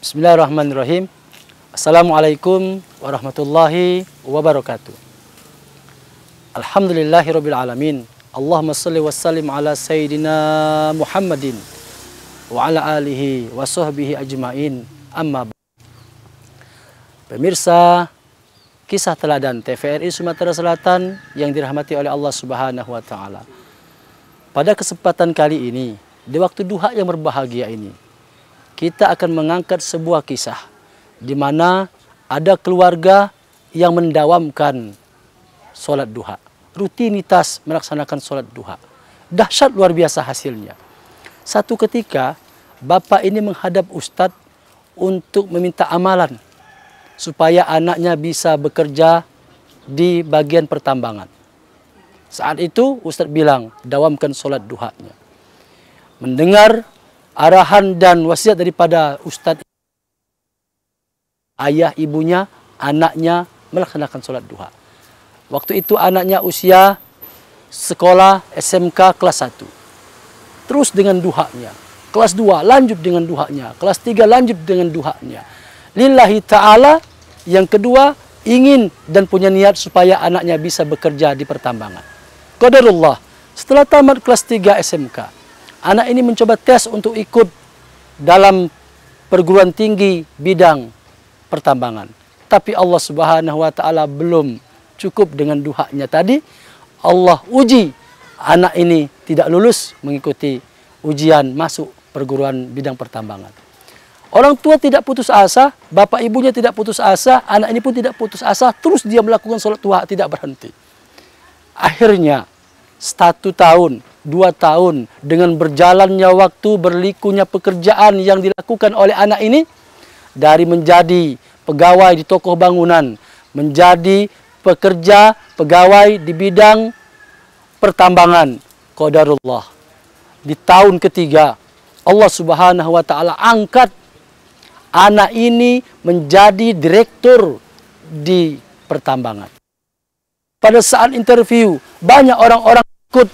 Bismillahirrahmanirrahim. Assalamualaikum warahmatullahi wabarakatuh. Alhamdulillahirabbil alamin. Allahumma shalli wa sallim ala sayyidina Muhammadin wa ala alihi wa sahbihi ajmain. Amma ba'd. Pemirsa kisah teladan TVRI Sumatera Selatan yang dirahmati oleh Allah Subhanahu wa taala. Pada kesempatan kali ini, di waktu duha yang berbahagia ini, kita akan mengangkat sebuah kisah di mana ada keluarga yang mendawamkan sholat duha, rutinitas melaksanakan sholat duha. Dahsyat luar biasa hasilnya. Satu ketika, bapak ini menghadap ustadz untuk meminta amalan supaya anaknya bisa bekerja di bagian pertambangan. Saat itu ustadz bilang, dawamkan sholat duhanya. Mendengar arahan dan wasiat daripada ustadz, ayah ibunya, anaknya melaksanakan sholat duha. Waktu itu anaknya usia sekolah SMK kelas 1. Terus dengan duhanya. Kelas 2 lanjut dengan duhanya. Kelas 3 lanjut dengan duhanya. Lillahi ta'ala. Yang kedua, ingin dan punya niat supaya anaknya bisa bekerja di pertambangan. Qadarullah, setelah tamat kelas 3 SMK, anak ini mencoba tes untuk ikut dalam perguruan tinggi bidang pertambangan. Tapi Allah Subhanahu wa taala belum cukup dengan duhanya tadi. Allah uji anak ini tidak lulus mengikuti ujian masuk perguruan bidang pertambangan. Orang tua tidak putus asa, bapak ibunya tidak putus asa, anak ini pun tidak putus asa, terus dia melakukan sholat duha tidak berhenti. Akhirnya 1 tahun, 2 tahun, dengan berjalannya waktu, berlikunya pekerjaan yang dilakukan oleh anak ini, dari menjadi pegawai di toko bangunan, menjadi pekerja, pegawai di bidang pertambangan. Qadarullah. Di tahun ketiga, Allah Subhanahu wa taala angkat anak ini menjadi direktur di pertambangan. Pada saat interview, banyak orang-orang ikut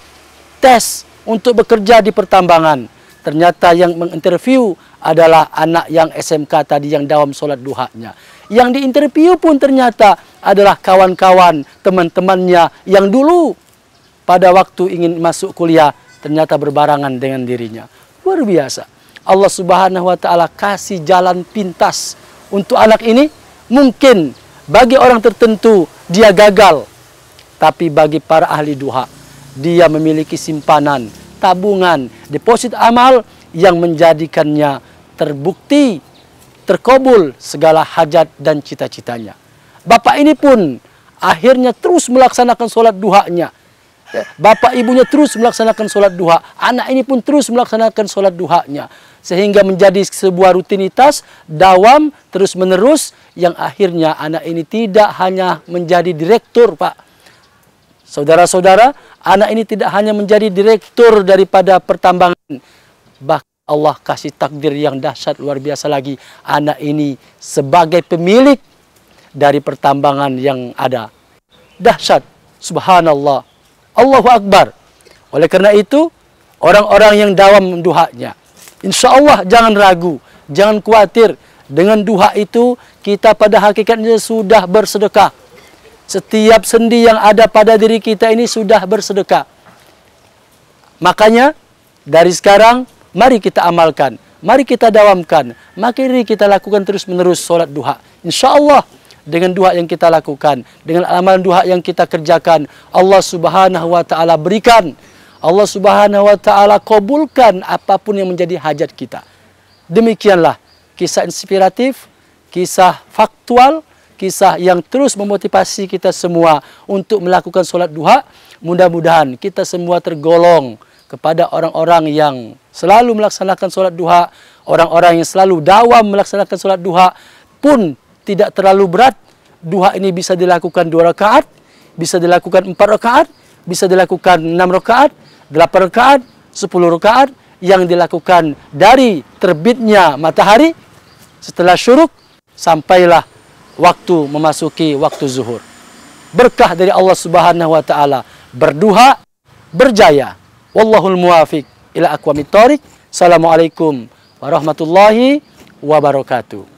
tes untuk bekerja di pertambangan. Ternyata yang menginterview adalah anak yang SMK tadi yang dawam sholat duhanya. Yang diinterview pun ternyata adalah kawan-kawan, teman-temannya yang dulu pada waktu ingin masuk kuliah ternyata berbarangan dengan dirinya. Luar biasa. Allah Subhanahu wa taala kasih jalan pintas untuk anak ini. Mungkin bagi orang tertentu dia gagal, tapi bagi para ahli duha, dia memiliki simpanan, tabungan, deposit amal yang menjadikannya terbukti, terkabul segala hajat dan cita-citanya. Bapak ini pun akhirnya terus melaksanakan sholat duhanya. Bapak ibunya terus melaksanakan sholat duha. Anak ini pun terus melaksanakan sholat duhanya. Sehingga menjadi sebuah rutinitas, dawam, terus menerus, yang akhirnya anak ini tidak hanya menjadi direktur, Pak. Saudara-saudara, anak ini tidak hanya menjadi direktur daripada pertambangan. Bahkan Allah kasih takdir yang dahsyat luar biasa lagi. Anak ini sebagai pemilik dari pertambangan yang ada. Dahsyat, subhanallah, Allahu Akbar. Oleh karena itu, orang-orang yang dawam duhanya, insya Allah jangan ragu, jangan khawatir. Dengan duha itu, kita pada hakikatnya sudah bersedekah. Setiap sendi yang ada pada diri kita ini sudah bersedekah. Makanya, dari sekarang, mari kita amalkan. Mari kita dawamkan. Mari kita lakukan terus-menerus sholat duha. Insya Allah, dengan duha yang kita lakukan, dengan amalan duha yang kita kerjakan, Allah Subhanahu wa taala berikan. Allah Subhanahu wa taala kabulkan apapun yang menjadi hajat kita. Demikianlah kisah inspiratif, kisah faktual, kisah yang terus memotivasi kita semua untuk melakukan sholat duha. Mudah-mudahan kita semua tergolong kepada orang-orang yang selalu melaksanakan sholat duha, orang-orang yang selalu dawam melaksanakan sholat duha, pun tidak terlalu berat. Duha ini bisa dilakukan 2 rakaat, bisa dilakukan 4 rakaat, bisa dilakukan 6 rakaat, 8 rakaat, 10 rakaat, yang dilakukan dari terbitnya matahari setelah syuruk sampailah waktu memasuki waktu zuhur. Berkah dari Allah Subhanahu wa taala. Berduha berjaya. Wallahul muwafiq ila aqwamit thoriq. Assalamualaikum warahmatullahi wabarakatuh.